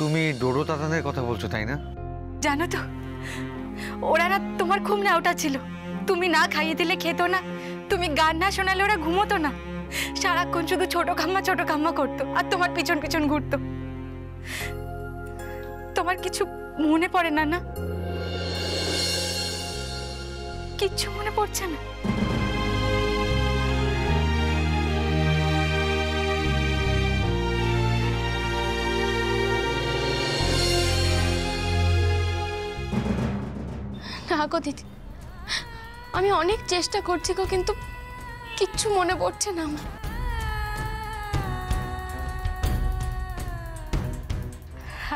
তুমি ডোডো দাদাদের কথা বলছো তাই না? জানো তো, ওরা না তোমার খুব নাওটা ছিল। তুমি না খাইয়ে দিলে খেতো না, তুমি গান না শোনালে ওরা ঘুমোতো না। সারাক্ষণ শুধু ছোট খাম্মা করতো আর তোমার পিছন পিছন ঘুরতো। তোমার কিছু মনে পড়ে না? না, কিচ্ছু মনে পড়ছে না? না গো দিদি, আমি অনেক চেষ্টা করছি গো, কিন্তু কিচ্ছু মনে পড়ছে না আমার।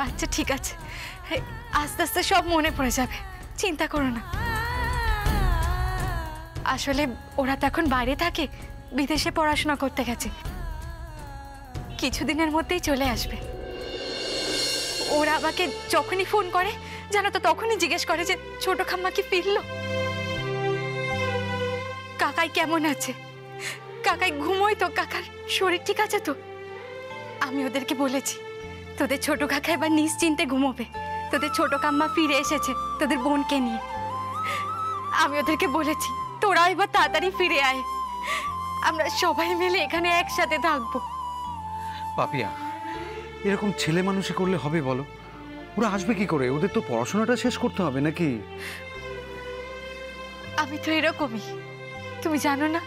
আচ্ছা ঠিক আছে, আস্তে আস্তে সব মনে পড়ে যাবে, চিন্তা করো না। আসলে ওরা তো এখন বাইরে থাকে, বিদেশে পড়াশোনা করতে গেছে, কিছুদিনের মধ্যেই চলে আসবে। ওরা আমাকে যখনই ফোন করে জানো তো, তখনই জিজ্ঞেস করে যে ছোট খাম্মা কি ফিরলো, কাকাই কেমন আছে, কাকাই ঘুমোই তো, কাকার শরীর ঠিক আছে তো। আমি ওদেরকে বলেছি তোদের ছোট কাকা এবার নিশ্চিন্তে ঘুমোবে, তোদের ছোট কাম্মা ফিরে এসেছে তোদের বোনকে নিয়ে। আমি ওদেরকে বলেছি তোরা এবার তাড়াতাড়ি ফিরে আয়, আমরা সবাই মিলে এখানে একসাথে থাকবো। পাপিয়া, এরকম ছেলে মানুষই করলে হবে বলো? ওরা আসবে কি করে? ওদের তো পড়াশোনাটা শেষ করতে হবে নাকি? আমি তো এরকমই, তুমি জানো না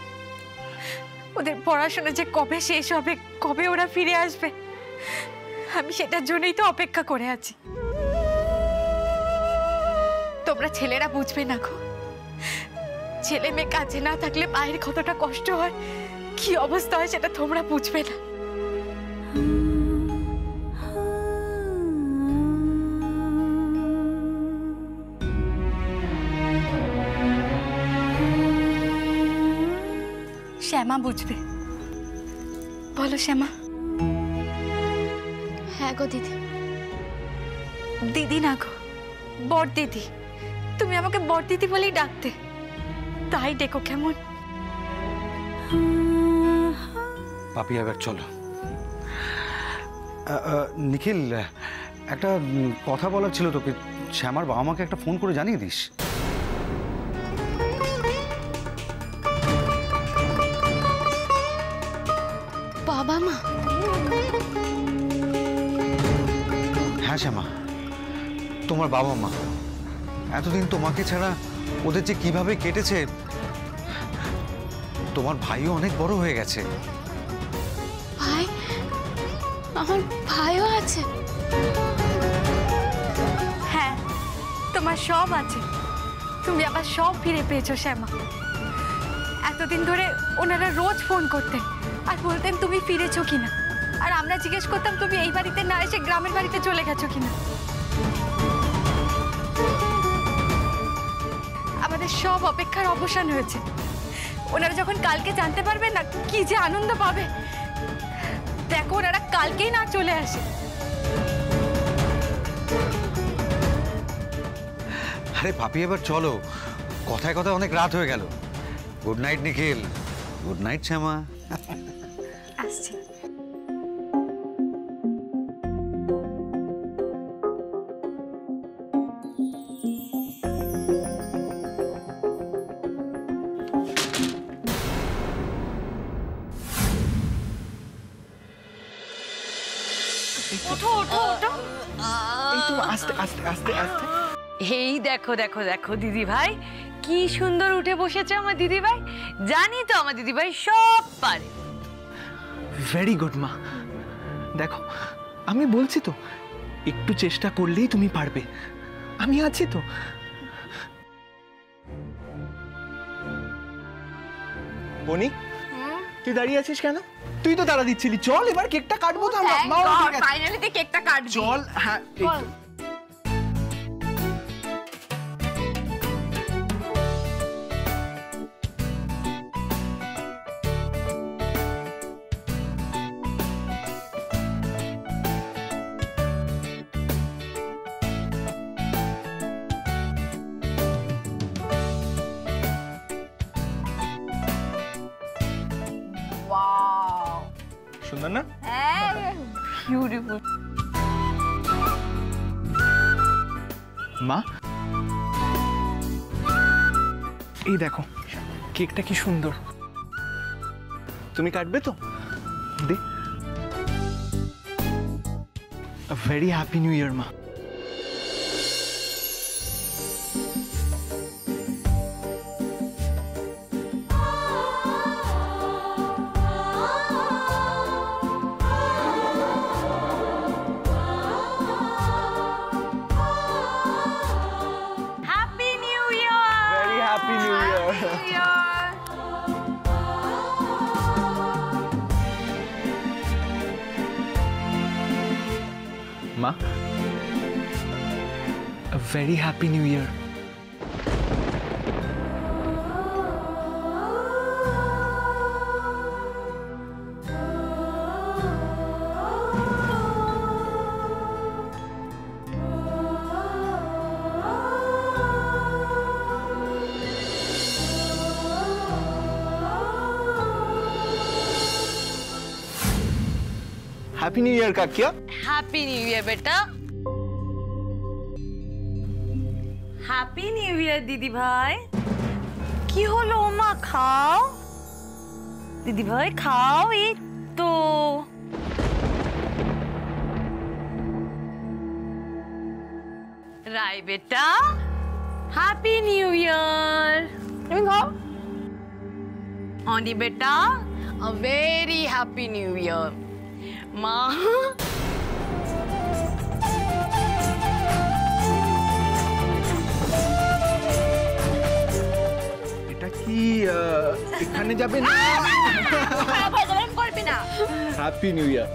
ওদের পড়াশোনা যে কবে শেষ হবে, কবে ওরা ফিরে আসবে, আমি সেটার জন্যই তো অপেক্ষা করে আছি। তোমরা ছেলেরা বুঝবে না গো, ছেলে মেয়ে কাছে না থাকলে মায়ের কতটা কষ্ট হয়, কি অবস্থা হয় সেটা তোমরা বুঝবে না। শ্যামা বুঝবে, বলো শ্যামা। হ্যাঁ গো দিদি। দিদি না গো, বড় দিদি। তুমি আমাকে বড় দিদি বলেই ডাকতে, তাই ডেকো কেমন? পাপিয়া, এবার চলো। নিখিল, একটা কথা বলার ছিল তোকে। শ্যামার বাবা মাকে একটা ফোন করে জানিয়ে দিস। বাবা মা? হ্যাঁ শ্যামা, তোমার বাবা মা এতদিন তোমাকে ছাড়া ওদের যে কিভাবে কেটেছে। তোমার ভাইও অনেক বড় হয়ে গেছে। ভাই? আমার ভাইও আছে? হ্যাঁ, তোমার সব আছে, তুমি আবার সব ফিরে পেয়েছো শ্যামা। এতদিন ধরে ওনারা রোজ ফোন করতেন আর বলতেন তুমি ফিরেছো কিনা, আর আমরা জিজ্ঞেস করতাম তুমি এই বাড়িতে না এসে গ্রামের বাড়িতে চলে গেছো কিনা। আমাদের সব অপেক্ষার অবসান হয়েছে। ওনারা যখন কালকে জানতে পারবে না, কি যে আনন্দ পাবে। দেখো ওনারা কালকেই না চলে আসে। আরে পাপি, এবার চলো, কথায় কথায় অনেক রাত হয়ে গেল। গুড নাইট নিখিল। গুড নাইট শ্যামা। আসছি। ওঠো ওঠো ওঠো। এই তো আস্তে আস্তে আস্তে আস্তে। এই দেখো দেখো দেখো দিদি ভাই, কি সুন্দর উঠে বসেছে আমার দিদি ভাই। জানি তো আমার দিদি ভাই সব পারে। ভেরি গুড মা। দেখো, আমি বলছি তো, একটু চেষ্টা করলেই তুমি পারবে, আমি আছি তো। বনি, তুই দাঁড়িয়ে আছিস কেন? তুই তো তাড়া দিচ্ছিলি, চল এবার কেকটা কাটবো তো আমরা। ফাইনালি তুই কেকটা কাটবি। চল। হ্যাঁ, এই তো। সুন্দর না? বিউটিফুল। মা, এই দেখো কেকটা কি সুন্দর। তুমি কাটবে তো? দে। ভেরি হ্যাপি নিউ ইয়ার মা। Happy new year. Very happy new year. মা, a very happy new year. Happy new year काकिया। হ্যাপি নিউ ইয়ার বেটা। হ্যাপি নিউ ইয়ার দিদি ভাই। কি হলো মা, খাও দিদি ভাই খাও। এই তো রাই বেটা, হ্যাপি নিউ ইয়ার। তুমি খাও। অনি বেটা, a very happy new year। মা এটা কি এখানে যাবে না? করবি না। হ্যাপি নিউ ইয়ার।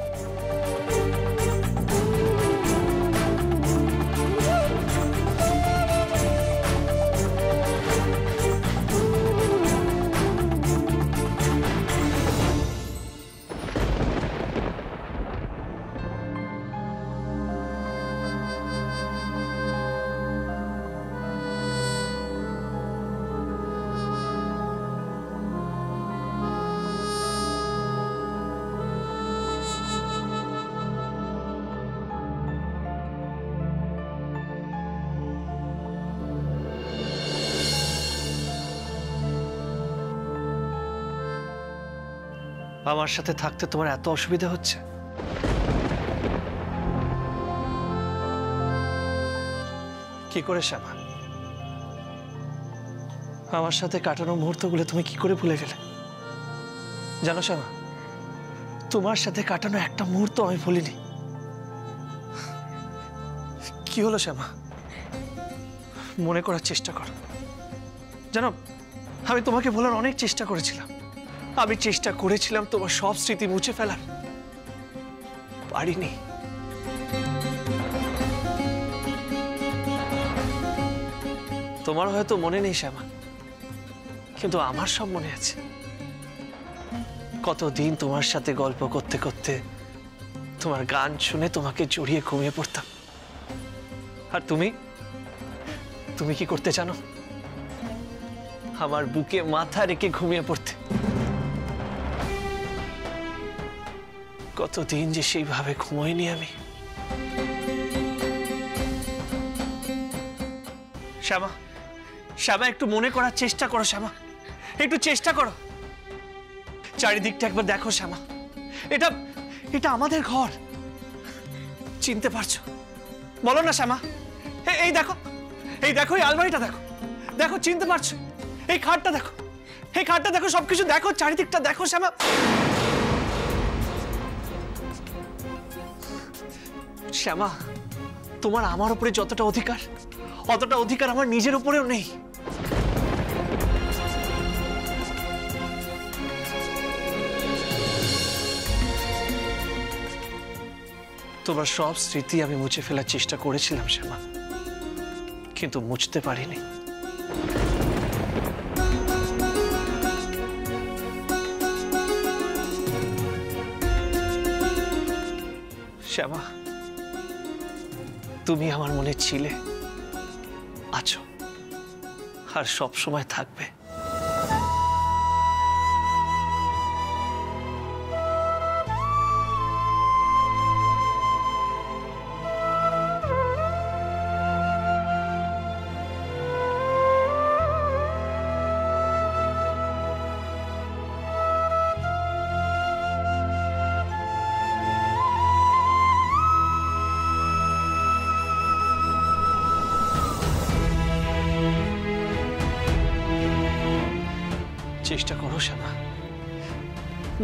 আমার সাথে থাকতে তোমার এত অসুবিধা হচ্ছে? কি করে শ্যামা, আমার সাথে কাটানো মুহূর্তগুলো তুমি কি করে ভুলে গেলে? জানো শ্যামা, তোমার সাথে কাটানো একটা মুহূর্ত আমি ভুলিনি। কি হলো শ্যামা, মনে করার চেষ্টা করো। জানো, আমি তোমাকে বলার অনেক চেষ্টা করেছিলাম। আমি চেষ্টা করেছিলাম তোমার সব স্মৃতি মুছে ফেলার, পারিনি। তোমার হয়তো মনে নেই শ্যামা, কিন্তু আমার সব মনে আছে। কতদিন তোমার সাথে গল্প করতে করতে, তোমার গান শুনে তোমাকে জড়িয়ে ঘুমিয়ে পড়তাম। আর তুমি তুমি কি করতে জানো? আমার বুকে মাথা রেখে ঘুমিয়ে পড়তে। কতদিন যে সেইভাবে ঘুমোইনি আমি। শ্যামা, শ্যামা একটু মনে করার চেষ্টা করো শ্যামা, একটু চেষ্টা করো। চারিদিকটা একবার দেখো শ্যামা, এটা এটা আমাদের ঘর। চিনতে পারছো? বলো না শ্যামা। এই দেখো, এই দেখো, এই আলমারিটা দেখো, দেখো চিনতে পারছো? এই খাটটা দেখো, এই খাটটা দেখো, সবকিছু দেখো, চারিদিকটা দেখো শ্যামা। শ্যামা, তোমার আমার উপরে যতটা অধিকার, অতটা অধিকার আমার নিজের উপরেও নেই। তোমার সব স্মৃতি আমি মুছে ফেলার চেষ্টা করেছিলাম শ্যামা, কিন্তু মুছতে পারিনি। শ্যামা, তুমি আমার মনে ছিলে, আছো, আর সব সময় থাকবে।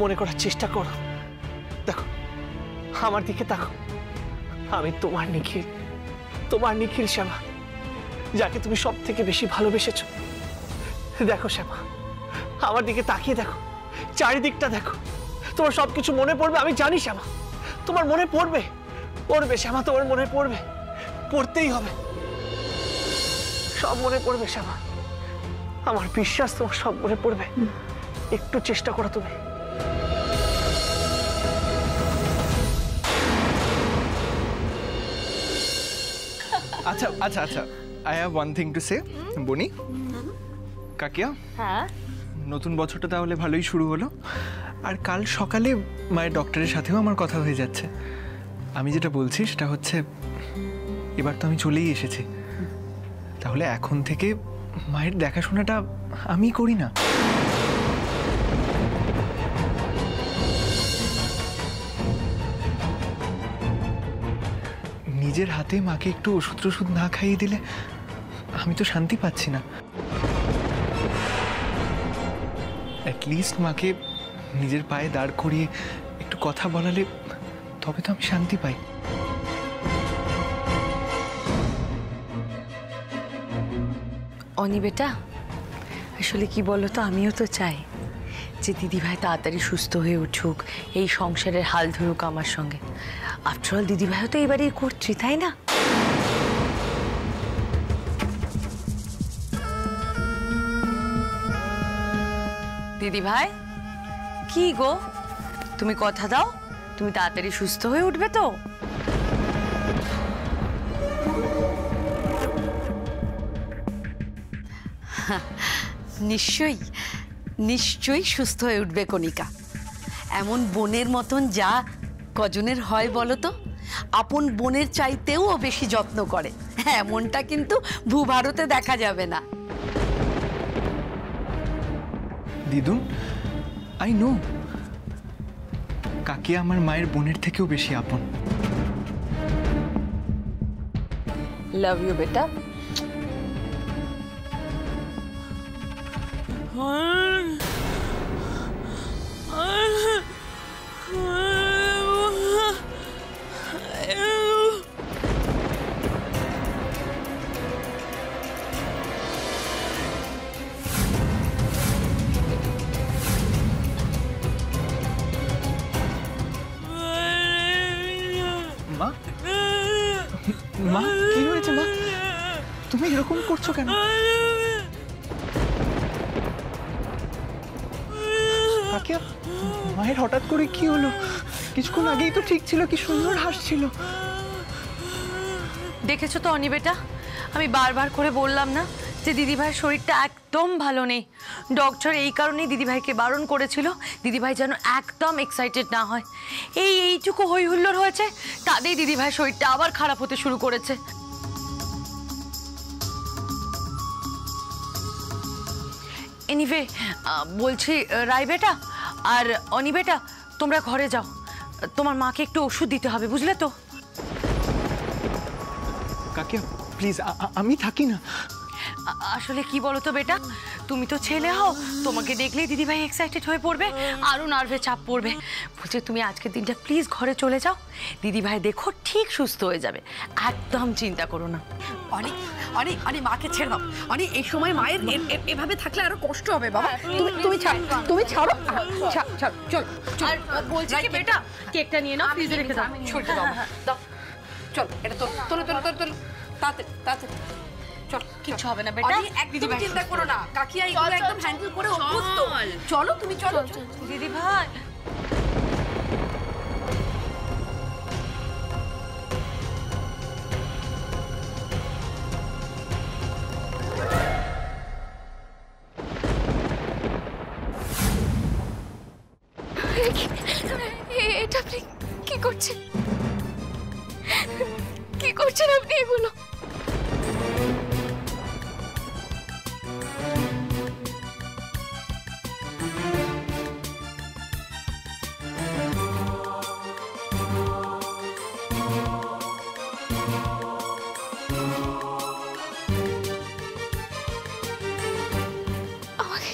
মনে করার চেষ্টা করো। দেখো, আমার দিকে তাকো। আমি তোমার নিখিল শ্যামা, যাকে তুমি সব থেকে বেশি ভালোবেসেছো। দেখো শ্যামা, আমার দিকে তাকিয়ে দেখো, চারিদিকটা দেখো। তোমার সবকিছু মনে পড়বে, আমি জানি শ্যামা। তোমার মনে পড়বে শ্যামা, তোমার মনে পড়বে, পড়তেই হবে। সব মনে পড়বে শ্যামা, আমার বিশ্বাস তোমার সব মনে পড়বে। একটু চেষ্টা করো তুমি। আচ্ছা আচ্ছা আচ্ছা, I have one thing to say. বনি, কাকিয়া, হ্যাঁ নতুন বছরটা তাহলে ভালোই শুরু হলো। আর কাল সকালে মায়ের ডক্টরের সাথেও আমার কথা হয়ে যাচ্ছে। আমি যেটা বলছি সেটা হচ্ছে, এবার তো আমি চলেই এসেছি, তাহলে এখন থেকে মায়ের দেখাশোনাটা আমি করি না? নিজের হাতে মাকে একটু ওষুধ টষুধ না খাইয়ে দিলে আমি তো শান্তি পাচ্ছি না। অ্যাটলিস্ট মাকে নিজের পায়ে দাঁড় করিয়ে একটু কথা বলালে তবে তো আমি শান্তি পাই। অনি বেটা, আসলে কি বলো তো, আমিও তো চাই যে দিদিভাই তাড়াতাড়ি সুস্থ হয়ে উঠুক, এই সংসারের হাল ধরুক আমার সঙ্গে। আফটারঅল দিদিভাইও তো এই বাড়ির কর্ত্রী, তাই না? দিদিভাই, কি গো, তুমি কথা দাও তুমি তাড়াতাড়ি সুস্থ হয়ে উঠবে তো? নিশ্চয়ই নিশ্চয়ই সুস্থ হয়ে উঠবে কণিকা। এমন বোনের মতন যা কজনের হয় বলো তো? আপন বোনের চাইতেও ও বেশি যত্ন করে, এমনটা কিন্তু ভূভারতে দেখা যাবে না। দিদুন, আই নো কাকিয়া আমার মায়ের বোনের থেকেও বেশি আপন। লাভ ইউ বেটা। মা, মা কি হয়েছে মা? তুমি এরকম করছো কেন? কাকিয়া, মায়ের হঠাৎ করে কি হলো? কিছুক্ষণ আগেই তো ঠিক ছিল, কি সুন্দর হাসছিল। দেখেছো তো অনি বেটা, আমি বারবার করে বললাম না যে দিদিভাইয়ের শরীরটা একদম ভালো নেই। ডক্টর এই কারণেই দিদিভাইকে বারণ করেছিল দিদিভাই যেন একদম এক্সাইটেড না হয়। এইটুকু হই হুল্লোড় হয়েছে, তাতেই দিদিভাইয়ের শরীরটা আবার খারাপ হতে শুরু করেছে। এনিওয়ে, বলছি রাই বেটা আর অনি বেটা, তোমরা ঘরে যাও, তোমার মাকে একটু ওষুধ দিতে হবে, বুঝলে তো? কাকিয়া প্লিজ, আমি থাকি না। আসলে কি বলো তো বেটা, তুমি তো ছেলে হও, তোমাকে দেখলেই দিদিভাই এক্সাইটেড হয়ে পড়বে, আরো নার্ভে চাপ পড়বে। বলছে তুমি আজকের দিনটা প্লিজ ঘরে চলে যাও, দিদিভাই দেখো ঠিক সুস্থ হয়ে যাবে, একদম চিন্তা করো না। অনেক অনেক অনেক মাকে ছেড়ে দাও। অনেক এই সময় মায়ের এভাবে থাকলে আরো কষ্ট হবে বাবা। তুমি ছাড়ো, চল। আর বলছি কি বেটা, কেকটা নিয়ে নাও, ফ্রিজে রেখে দাও। ছোট দাও, চল এটা তোলো তাড়াতাড়ি চল। কিছু হবে না বেটা, একদম চিন্তা করো না, কাকিয়া এগুলো একদম হ্যান্ডেল করে অভ্যস্ত। চলো তুমি চলো। দিদিভাই এটা আপনি কি করছেন? কি করছেন আপনি এগুলো? আমাকে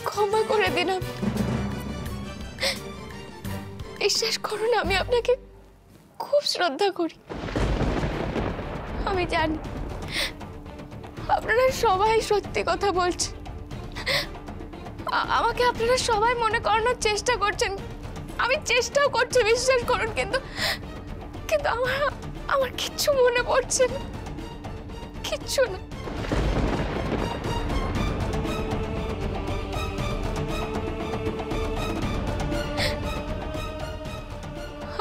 ক্ষমা করে দিন, করুন, আমি আপনাকে খুব শ্রদ্ধা করি। আমি জানি আপনারা সবাই সত্যি কথা বলছেন, আমাকে আপনারা সবাই মনে করানোর চেষ্টা করছেন, আমি চেষ্টাও করছি, বিশ্বাস করুন, কিন্তু কিন্তু আমার কিচ্ছু মনে পড়ছে না, কিচ্ছু না।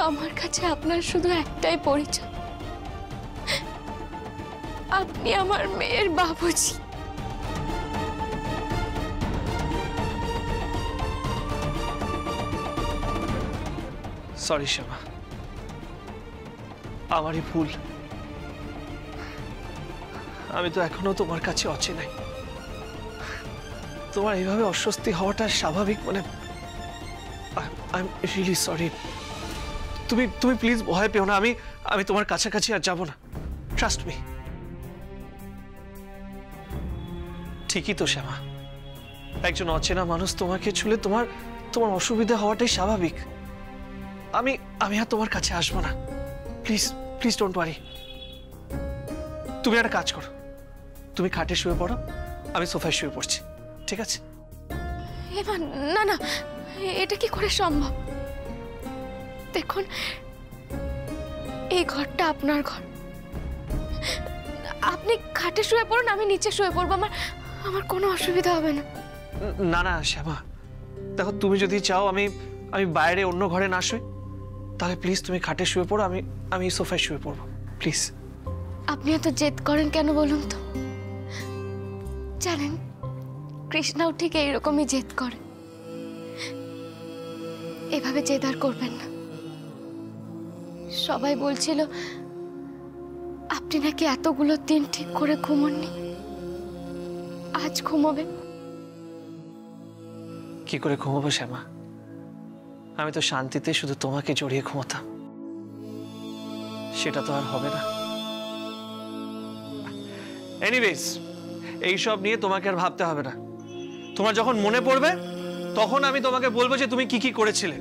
আমার কাছে আপনার শুধু একটাই পরিচয়, আপনি আমার মেয়ের বাবুজি। সরি শ্যামা, আমারই ভুল। আমি তো এখনো তোমার কাছে অচেনাই। তোমার এইভাবে অস্বস্তি হওয়াটা স্বাভাবিক, মানে আই এম রিয়েলি সরি। তুমি তুমি প্লিজ ভয় পেও না, আমি তোমার কাছাকাছি আর যাব না, ট্রাস্ট মি। ঠিকই তো শ্যামা, একজন অচেনা মানুষ তোমাকে ছুলে তোমার তোমার অসুবিধা হওয়াটাই স্বাভাবিক। আমি আর তোমার কাছে আসবো না, প্লিজ প্লিজ ডোন্ট ওয়ারি। তুমি একটা কাজ করো, তুমি খাটে শুয়ে পড়ো, আমি সোফায় শুয়ে পড়ছি, ঠিক আছে? এবার না না, এটা কি করে সম্ভব? দেখুন, এই ঘরটা আপনার ঘর, আপনি খাটে শুয়ে পড়ুন, আমি নিচে শুয়ে পড়বো, আমার কোনো অসুবিধা হবে না। না না শ্যামা, দেখো তুমি যদি চাও আমি বাইরে অন্য ঘরে না শুই, তাহলে প্লিজ তুমি খাটে শুয়ে পড়ো, আমি সোফায় শুয়ে পড়বো, প্লিজ। আপনি এত জেদ করেন কেন বলুন তো? জানেন, কৃষ্ণাও ঠিক এইরকমই জেদ করে। এভাবে জেদ আর করবেন না। সবাই বলছিল আপনি নাকি এতগুলো দিন ঠিক করে ঘুমোননি, আজ ঘুমোবেন। কি করে ঘুমাবো শ্যামা? আমি তো শান্তিতে শুধু তোমাকে জড়িয়ে ঘুমোতাম, সেটা তো আর হবে না। এনিওয়েজ, এইসব নিয়ে তোমাকে আর ভাবতে হবে না। তোমার যখন মনে পড়বে তখন আমি তোমাকে বলবো যে তুমি কি কি করেছিলে।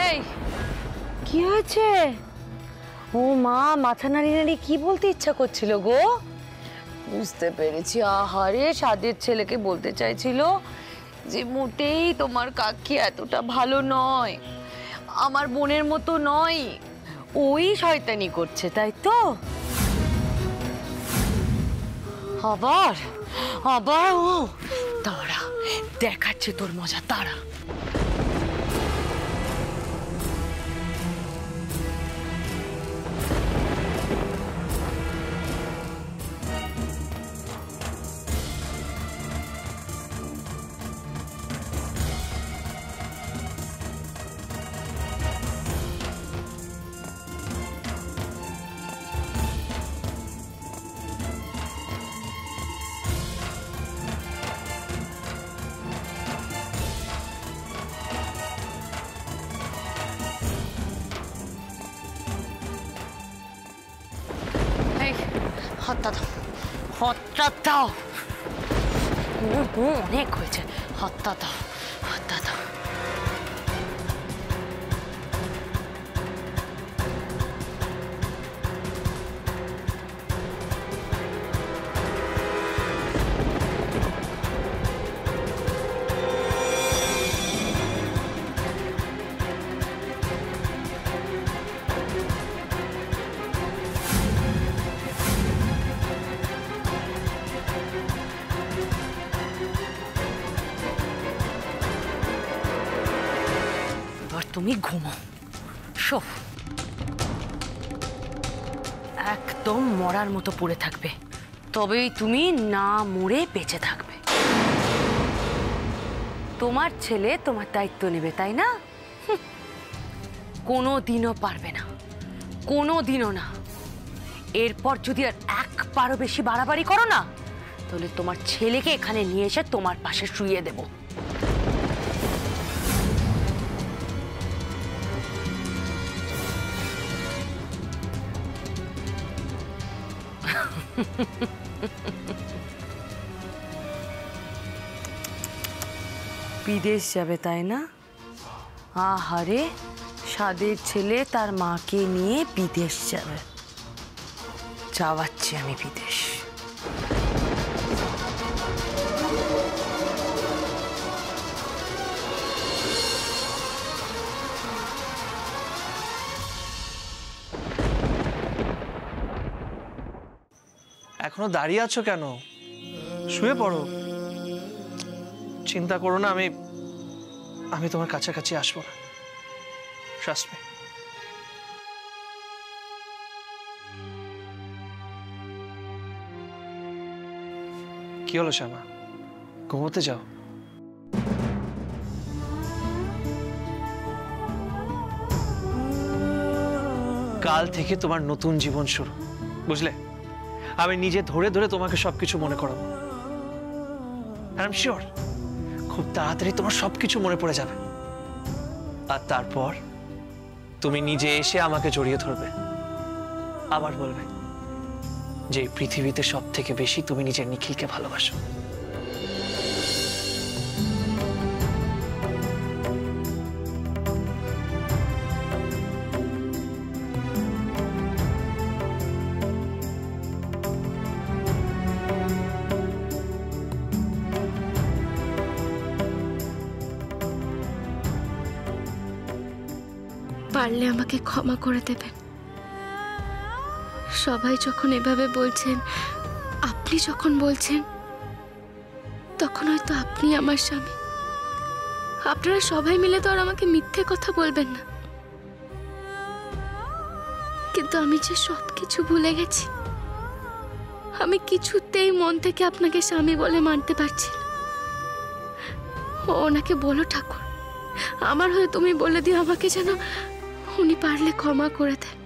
এই কি হয়েছে? ও মা, মাথা নাড়ি নাড়ি কি বলতে ইচ্ছা করছিল গো? বুঝতে পেরেছি, আহারে সাদের ছেলেকে বলতে চাইছিল যে মোটেই তোমার কাকি এতটা ভালো নয়, আমার বোনের মতো নয়, ওই শয়তানি করছে, তাই তো? আবার আবার ও দাঁড়া, দেখাচ্ছে তোর মজা, দাঁড়া। হাতটা দাও, হাতটা দাও, অনেক হয়েছে, হাতটা দাও, হাতটা দাও। তুমি ঘুমাও, শো, একদম মরার মতো পড়ে থাকবে, তবেই তুমি না মরে বেঁচে থাকবে। তোমার ছেলে তোমার দায়িত্ব নেবে, তাই না? কোনো দিনও পারবে না, কোনো দিনও না। এরপর যদি আর একবারও বেশি বাড়াবাড়ি করো না, তাহলে তোমার ছেলেকে এখানে নিয়ে এসে তোমার পাশে শুইয়ে দেবো। বিদেশ যাবে তাই না? আহারে, সাদের ছেলে তার মাকে নিয়ে বিদেশ যাবে। যাওয়াচ্ছি আমি বিদেশ। এখনো দাঁড়িয়ে আছো কেন? শুয়ে পড়ো। চিন্তা করো না, আমি তোমার কাছাকাছি আসবো না। Trust me. কি হলো শ্যামা, ঘুমোতে যাও। কাল থেকে তোমার নতুন জীবন শুরু, বুঝলে? আমি নিজে ধরে ধরে তোমাকে সবকিছু মনে করাবো। আই এম শিওর খুব তাড়াতাড়ি তোমার সবকিছু মনে পড়ে যাবে। আর তারপর তুমি নিজে এসে আমাকে জড়িয়ে ধরবে, আবার বলবে যে এই পৃথিবীতে সব থেকে বেশি তুমি নিজের নিখিলকে ভালোবাসো। পারলে আমাকে ক্ষমা করে দেবেন। সবাই যখন এভাবে বলছেন, আপনি যখন বলছেন, তখন হয়তো আপনি আমার স্বামী। আপনারা সবাই মিলে তো আর আমাকে মিথ্যে কথা বলবেন না। কিন্তু আমি যে সবকিছু ভুলে গেছি, আমি কিছুতেই মন থেকে আপনাকে স্বামী বলে মানতে পারছি না। ওনাকে বলো ঠাকুর, আমার হয়ে তুমি বলে দিও আমাকে যেন উনি পারলে ক্ষমা করে দেন।